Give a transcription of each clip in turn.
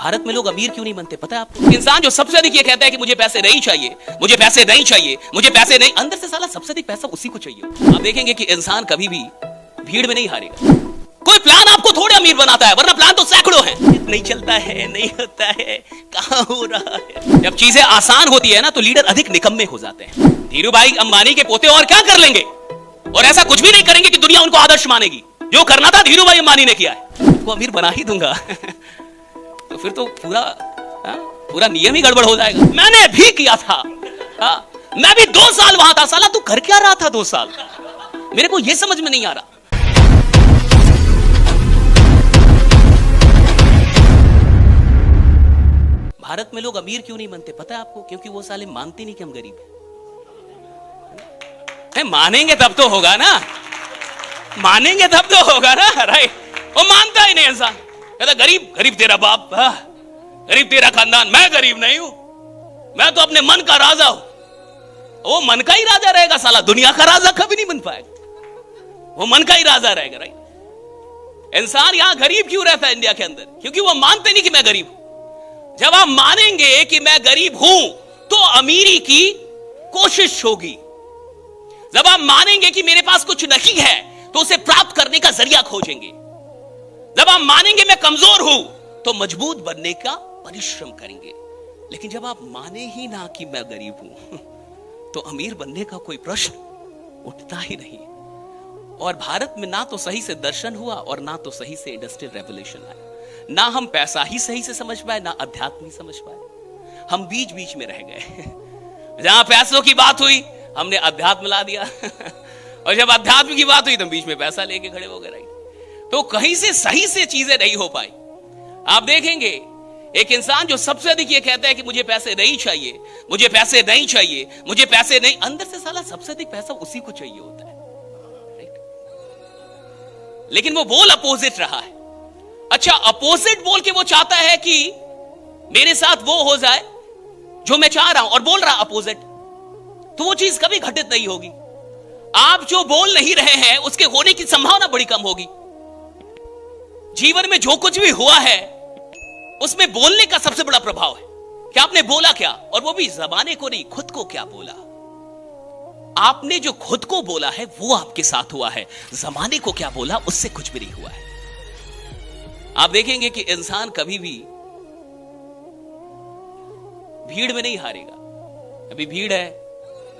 भारत में लोग अमीर क्यों नहीं बनते पता है आपको? इंसान जो सबसे अधिक ये कहता है कि मुझे पैसे नहीं चाहिए, मुझे पैसे नहीं चाहिए, मुझे पैसे नहीं, अंदर से साला सबसे अधिक पैसा उसी को चाहिए। आप देखेंगे कि इंसान कभी भी भीड़ में नहीं हारेगा। कोई प्लान आपको थोड़े अमीर बनाता है, वरना प्लान तो सैकड़ों हैं। नहीं चलता है, नहीं होता है, कहां हो रहा है। जब चीजें आसान होती है ना तो लीडर अधिक निकम्मे हो जाते हैं। धीरू भाई अंबानी के पोते और क्या कर लेंगे, और ऐसा कुछ भी नहीं करेंगे कि दुनिया उनको आदर्श मानेगी। जो करना था धीरू भाई अंबानी ने किया है, उसको अमीर बना ही दूंगा। तो फिर तो पूरा नियम ही गड़बड़ हो जाएगा। मैंने भी किया था, मैं भी 2 साल वहां था। साला तू कर क्या रहा था 2 साल? मेरे को यह समझ में नहीं आ रहा। भारत में लोग अमीर क्यों नहीं बनते पता है आपको? क्योंकि वो साले मानते नहीं कि हम गरीब हैं। मानेंगे तब तो होगा ना, मानेंगे तब तो होगा ना, राइट? वो मानता ही नहीं इंसान, कहता गरीब गरीब तेरा बाप, गरीब तेरा खानदान, मैं गरीब नहीं हूं, मैं तो अपने मन का राजा हूं। वो मन का ही राजा रहेगा साला, दुनिया का राजा कभी नहीं बन पाएगा। वो मन का ही राजा रहेगा, राइट? इंसान यहां गरीब क्यों रहता है इंडिया के अंदर? क्योंकि वो मानते नहीं कि मैं गरीब हूं। जब आप मानेंगे कि मैं गरीब हूं तो अमीरी की कोशिश होगी। जब आप मानेंगे कि मेरे पास कुछ नहीं है तो उसे प्राप्त करने का जरिया खोजेंगे। जब आप मानेंगे मैं कमजोर हूं तो मजबूत बनने का परिश्रम करेंगे। लेकिन जब आप माने ही ना कि मैं गरीब हूं तो अमीर बनने का कोई प्रश्न उठता ही नहीं। और भारत में ना तो सही से दर्शन हुआ और ना तो सही से इंडस्ट्रियल रेवोल्यूशन आया। ना हम पैसा ही सही से समझ पाए, ना अध्यात्म ही समझ पाए। हम बीच बीच में रह गए। जहां पैसों की बात हुई हमने अध्यात्म ला दिया और जब अध्यात्म की बात हुई तो बीच में पैसा लेके खड़े हो गए। तो कहीं से सही से चीजें नहीं हो पाई। आप देखेंगे एक इंसान जो सबसे अधिक ये कहता है कि मुझे पैसे नहीं चाहिए, मुझे पैसे नहीं चाहिए, मुझे पैसे नहीं, अंदर से साला सबसे अधिक पैसा उसी को चाहिए होता है, राइट? लेकिन वो बोल अपोजिट रहा है। अच्छा, अपोजिट बोल के वो चाहता है कि मेरे साथ वो हो जाए जो मैं चाह रहा हूं, और बोल रहा अपोजिट, तो वो चीज कभी घटित नहीं होगी। आप जो बोल नहीं रहे हैं उसके होने की संभावना बड़ी कम होगी। जीवन में जो कुछ भी हुआ है उसमें बोलने का सबसे बड़ा प्रभाव है कि आपने बोला क्या, और वो भी जमाने को नहीं, खुद को क्या बोला। आपने जो खुद को बोला है वो आपके साथ हुआ है, जमाने को क्या बोला उससे कुछ भी नहीं हुआ है। आप देखेंगे कि इंसान कभी भी भीड़ में नहीं हारेगा। अभी भीड़ है,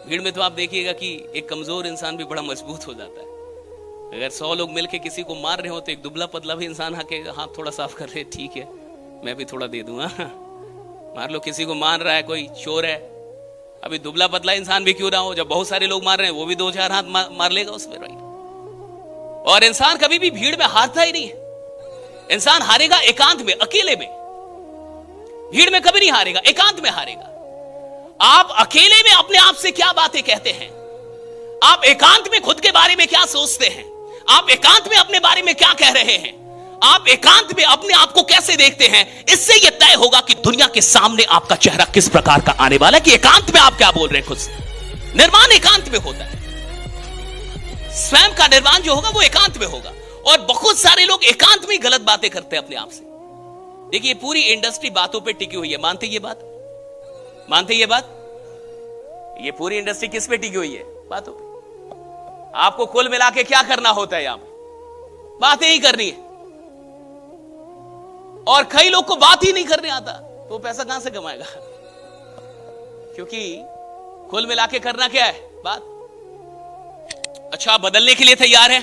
भीड़ में तो आप देखिएगा कि एक कमजोर इंसान भी बड़ा मजबूत हो जाता है। अगर 100 लोग मिलके किसी को मार रहे हो तो एक दुबला पतला भी इंसान आके हाथ थोड़ा साफ कर ले, ठीक है मैं भी थोड़ा दे दूंगा। मार लो, किसी को मार रहा है कोई चोर है, अभी दुबला पतला इंसान भी क्यों ना हो, जब बहुत सारे लोग मार रहे हैं वो भी 2-4 हाथ मार लेगा उसमें, राइट? और इंसान कभी भी भीड़ में हारता ही नहीं है। इंसान हारेगा एकांत में, अकेले में। भीड़ में कभी नहीं हारेगा, एकांत में हारेगा। आप अकेले में अपने आप से क्या बातें कहते हैं, आप एकांत में खुद के बारे में क्या सोचते हैं, आप एकांत में अपने बारे में क्या कह रहे हैं, आप एकांत में अपने आप को कैसे देखते हैं, इससे यह तय होगा कि दुनिया के सामने आपका चेहरा किस प्रकार का आने वाला है, कि एकांत में आप क्या बोल रहे हैं खुद से। निर्माण एकांत में होता है, स्वयं का निर्माण जो होगा वो एकांत में होगा। और बहुत सारे लोग एकांत में गलत बातें करते हैं अपने आप से। देखिए पूरी इंडस्ट्री बातों पे टिकी हुई है, मानते ये बात? मानते ये बात? ये पूरी इंडस्ट्री किस पे टिकी हुई है? बातों पे। आपको कुल मिला के क्या करना होता है? यहां पे बातें ही करनी है। और कई लोग को बात ही नहीं करने आता तो पैसा कहां से कमाएगा? क्योंकि कुल मिला के करना क्या है? बात। अच्छा, बदलने के लिए तैयार है?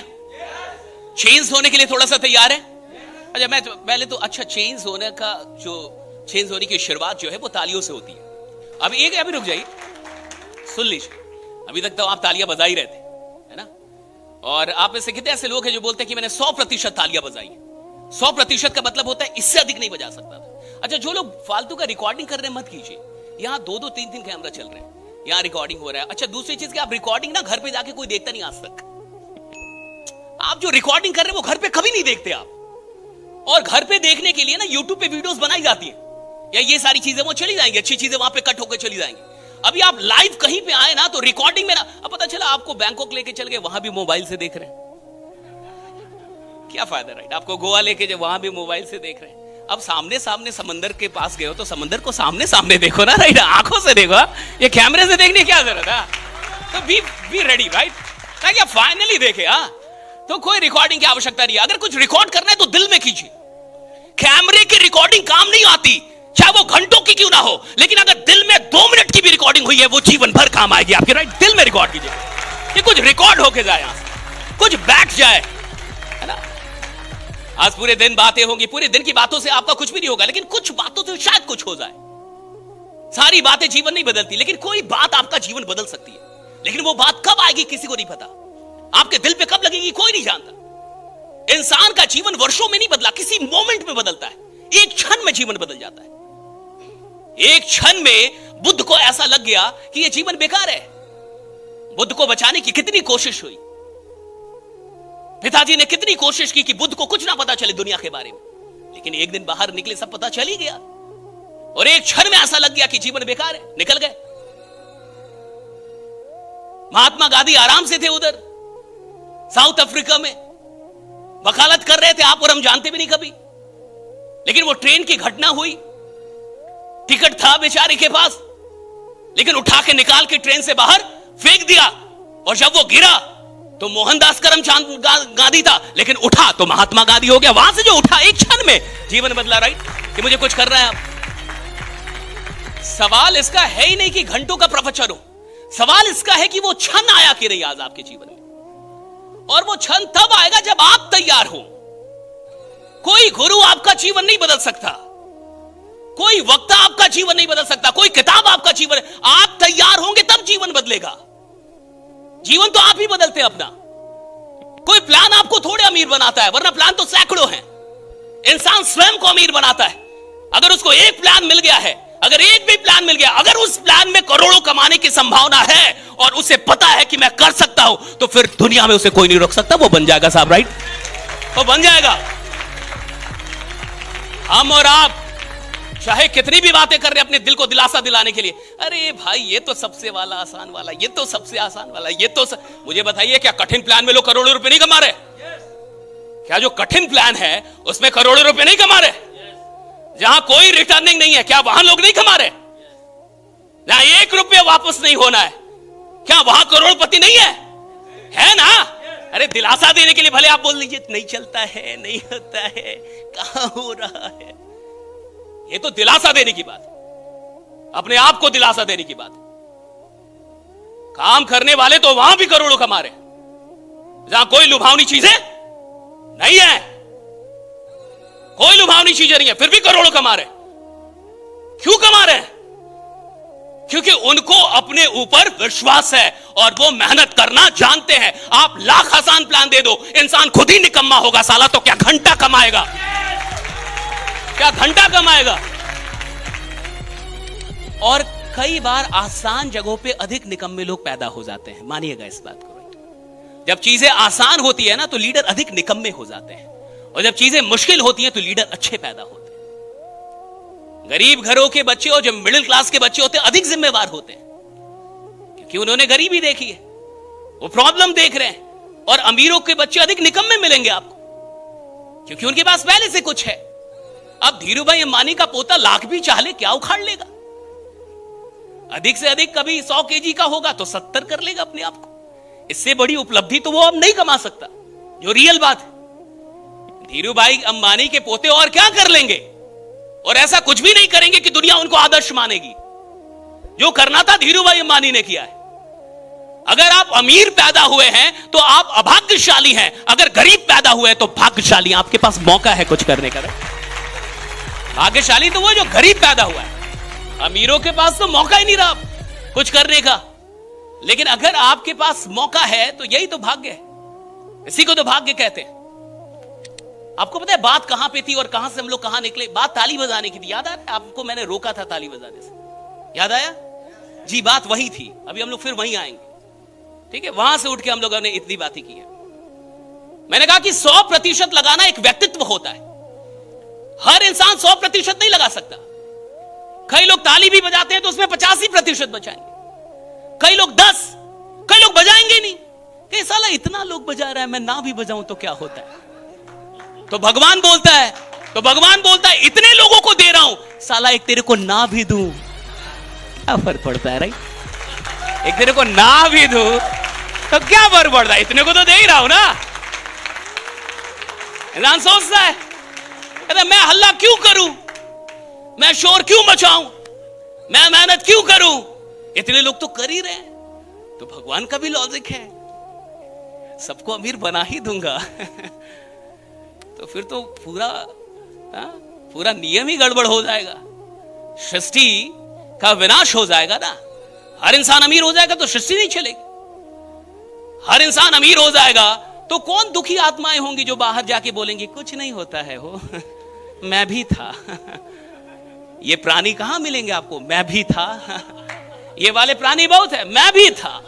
चेंज होने के लिए थोड़ा सा तैयार है? अच्छा, मैं पहले तो अच्छा, चेंज होने का जो चेंज होने की शुरुआत जो है वो तालियों से होती है। अभी रुक जाइए, सुन लीजिए। अभी तक तो आप तालियां बजा ही रहे थे, है ना? और आप में से कितने ऐसे लोग हैं जो बोलते हैं कि मैंने 100% तालियां बजाई है। 100% का मतलब होता है इससे अधिक नहीं बजा सकता था। अच्छा, जो लोग फालतू का रिकॉर्डिंग कर रहे हैं मत कीजिए। यहां 2-2, 3-3 कैमरा चल रहे हैं, यहां रिकॉर्डिंग हो रहा है। अच्छा, दूसरी चीज कि आप रिकॉर्डिंग ना घर पे जाके कोई देखता नहीं आज तक। आप जो रिकॉर्डिंग कर रहे हैं वो घर पे कभी नहीं देखते आप। और घर पे देखने के लिए ना यूट्यूब पे वीडियोस बनाई जाती है, या ये सारी चीजें वो चली जाएंगी, अच्छी चीजें वहां पे कट होकर चली जाएंगी। अभी आप लाइव कहीं पे आए ना तो रिकॉर्डिंग में ना, अब पता चला आपको बैंकॉक लेके चल गए, वहां भी मोबाइल से देख रहे हैं, क्या फायदा, राइट? आपको गोवा लेके जब वहां भी मोबाइल से देख रहे हैं। अब सामने सामने समंदर के पास गए हो तो समंदर को सामने सामने देखो ना, राइट, आंखों से देखो, ये कैमरे से देखने की क्या जरूरत है? तो बी रेडी, राइट, ताकि आप फाइनली देखे। तो कोई रिकॉर्डिंग की आवश्यकता नहीं है। अगर कुछ रिकॉर्ड करना है तो दिल में कीजिए। कैमरे की रिकॉर्डिंग काम नहीं आती, चाहे वो घंटों की क्यों ना हो, लेकिन अगर दिल में 2 मिनट की भी रिकॉर्डिंग हुई है वो जीवन भर काम आएगी आपके, राइट। दिल में रिकॉर्ड कीजिए, ये कुछ रिकॉर्ड होके जाए, यहां से कुछ बैठ जाए, है ना। आज पूरे दिन बातें होंगी, पूरे दिन की बातों से आपका कुछ भी नहीं होगा, लेकिन कुछ बातों से शायद कुछ हो जाए। सारी बातें जीवन नहीं बदलती, लेकिन कोई बात आपका जीवन बदल सकती है। लेकिन वो बात कब आएगी किसी को नहीं पता, आपके दिल पे कब लगेगी कोई नहीं जानता। इंसान का जीवन वर्षों में नहीं बदला, किसी मोमेंट में बदलता है। एक क्षण में जीवन बदल जाता है। एक क्षण में बुद्ध को ऐसा लग गया कि यह जीवन बेकार है। बुद्ध को बचाने की कितनी कोशिश हुई, पिताजी ने कितनी कोशिश की कि बुद्ध को कुछ ना पता चले दुनिया के बारे में, लेकिन एक दिन बाहर निकले सब पता चल ही गया। और एक क्षण में ऐसा लग गया कि जीवन बेकार है, निकल गए। महात्मा गांधी आराम से थे उधर साउथ अफ्रीका में, वकालत कर रहे थे, आप और हम जानते भी नहीं कभी। लेकिन वो ट्रेन की घटना हुई, टिकट था बेचारे के पास, लेकिन उठा के निकाल के ट्रेन से बाहर फेंक दिया। और जब वो गिरा तो मोहनदास करमचंद गांधी था, लेकिन उठा तो महात्मा गांधी हो गया। वहां से जो उठा, एक क्षण में जीवन बदला, राइट, कि मुझे कुछ करना है। अब सवाल इसका है ही नहीं कि घंटों का प्रवचन हो, सवाल इसका है कि वो क्षण आया कि नहीं आज आपके जीवन में। और वो क्षण तब आएगा जब आप तैयार हो। कोई गुरु आपका जीवन नहीं बदल सकता, कोई वक्ता आपका जीवन नहीं बदल सकता, कोई किताब आपका जीवन, आप तैयार होंगे तब जीवन बदलेगा। जीवन तो आप ही बदलते हैं अपना। कोई प्लान आपको थोड़े अमीर बनाता है, वरना प्लान तो सैकड़ों हैं। इंसान स्वयं को अमीर बनाता है। अगर उसको एक प्लान मिल गया है, अगर एक भी प्लान मिल गया, अगर उस प्लान में करोड़ों कमाने की संभावना है और उसे पता है कि मैं कर सकता हूं, तो फिर दुनिया में उसे कोई नहीं रोक सकता। वो बन जाएगा साहब, राइट, वो बन जाएगा। हम और आप चाहे कितनी भी बातें कर रहे हैं अपने दिल को दिलासा दिलाने के लिए, अरे भाई ये तो सबसे वाला आसान वाला, ये तो सबसे आसान वाला, ये तो मुझे बताइए, क्या कठिन प्लान में लोग करोड़ों रुपए नहीं कमा रहे? क्या जो कठिन प्लान है उसमें करोड़ों रुपए नहीं कमा रहे? जहां कोई रिटर्निंग नहीं है, क्या वहां लोग नहीं कमा रहे? जहां 1 रुपया वापस नहीं होना है, क्या वहां करोड़पति नहीं है ना? अरे दिलासा देने के लिए भले आप बोल लीजिए नहीं चलता है, नहीं होता है, कहां हो रहा है, ये तो दिलासा देने की बात, अपने आप को दिलासा देने की बात। काम करने वाले तो वहां भी करोड़ों कमा रहे, जहां कोई लुभावनी चीजें नहीं है, कोई लुभावनी चीजें नहीं है, फिर भी करोड़ों कमा रहे। क्यों कमा रहे हैं? क्योंकि उनको अपने ऊपर विश्वास है और वो मेहनत करना जानते हैं। आप लाख आसान प्लान दे दो, इंसान खुद ही निकम्मा होगा साला, तो क्या घंटा कमाएगा? क्या घंटा कमाएगा? और कई बार आसान जगहों पे अधिक निकम्मे लोग पैदा हो जाते हैं, मानिएगा इस बात को। जब चीजें आसान होती है ना तो लीडर अधिक निकम्मे हो जाते हैं, और जब चीजें मुश्किल होती हैं तो लीडर अच्छे पैदा होते हैं। गरीब घरों के बच्चे और जो मिडिल क्लास के बच्चे होते हैं अधिक जिम्मेवार होते हैं, क्योंकि उन्होंने गरीबी देखी है, वो प्रॉब्लम देख रहे हैं। और अमीरों के बच्चे अधिक निकम्मे मिलेंगे आपको, क्योंकि उनके पास पहले से कुछ है। अब धीरूभाई अंबानी का पोता लाख भी चाह ले, क्या उखाड़ लेगा? अधिक से अधिक कभी 100 केजी का होगा तो 70 कर लेगा अपने आप को। इससे बड़ी उपलब्धि तो वो अब नहीं कमा सकता, जो रियल बात है। धीरूभाई अंबानी के पोते और क्या कर लेंगे? और ऐसा कुछ भी नहीं करेंगे कि दुनिया उनको आदर्श मानेगी। जो करना था धीरूभाई अंबानी ने किया है। अगर आप अमीर पैदा हुए हैं तो आप अभाग्यशाली हैं, अगर गरीब पैदा हुए हैं तो भाग्यशाली। आपके पास मौका है कुछ करने का। भाग्यशाली तो वो जो गरीब पैदा हुआ है, अमीरों के पास तो मौका ही नहीं रहा कुछ करने का। लेकिन अगर आपके पास मौका है तो यही तो भाग्य है, इसी को तो भाग्य कहते हैं। आपको पता है बात कहां पे थी और कहां से हम लोग कहां निकले? बात ताली बजाने की थी, याद आ रहा है आपको? मैंने रोका था ताली बजाने से, याद आया जी? बात वही थी, अभी हम लोग फिर वहीं आएंगे, ठीक है? वहां से उठ के हम लोगों ने इतनी बातें की है। मैंने कहा कि 100% लगाना एक व्यक्तित्व होता है। हर इंसान 100% नहीं लगा सकता। कई लोग ताली भी बजाते हैं तो उसमें 85% बजाएंगे, कई लोग 10, कई लोग बजाएंगे नहीं। कई साला इतना लोग बजा रहा है, मैं ना भी बजाऊं तो क्या होता है? तो भगवान बोलता है तो भगवान बोलता है इतने लोगों को दे रहा हूं, साला एक तेरे को ना भी दूं क्या फर्क पड़ता है? राइट, एक तेरे को ना भी दूं तो क्या फर्क पड़ता है, इतने को तो दे ही रहा हूं ना। इंसान सोचता है कहता मैं हल्ला क्यों करूं, मैं शोर क्यों मचाऊं, मैं मेहनत क्यों करूं, इतने लोग तो कर ही रहे हैं। तो भगवान का भी लॉजिक है, सबको अमीर बना ही दूंगा तो फिर तो पूरा नियम ही गड़बड़ हो जाएगा, सृष्टि का विनाश हो जाएगा ना। हर इंसान अमीर हो जाएगा तो सृष्टि नहीं चलेगी। हर इंसान अमीर हो जाएगा तो कौन दुखी आत्माएं होंगी जो बाहर जाके बोलेंगी कुछ नहीं होता है हो मैं भी था ये प्राणी कहां मिलेंगे आपको, मैं भी था ये वाले प्राणी बहुत है, मैं भी था,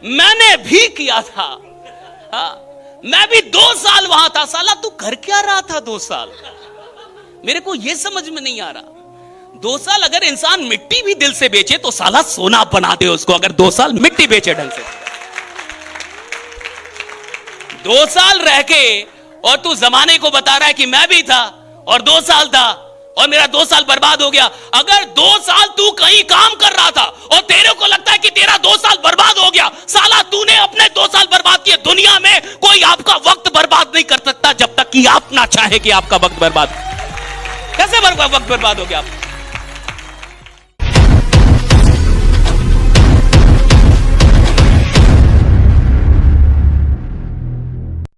मैंने भी किया था, मैं भी 2 साल वहां था। साला तू कर क्या रहा था 2 साल, मेरे को यह समझ में नहीं आ रहा। 2 साल अगर इंसान मिट्टी भी दिल से बेचे तो साला सोना बना दे उसको, अगर 2 साल मिट्टी बेचे ढंग से। 2 साल रह के और तू जमाने को बता रहा है कि मैं भी था और 2 साल था और मेरा 2 साल बर्बाद हो गया। अगर 2 साल तू कहीं काम कर रहा था और तेरे को लगता है कि तेरा 2 साल बर्बाद हो गया, साला तूने अपने 2 साल बर्बाद किए। दुनिया में कोई आपका वक्त बर्बाद नहीं कर सकता जब तक कि आप ना चाहे कि आपका वक्त बर्बाद। कैसे वक्त बर्बाद हो गया आप?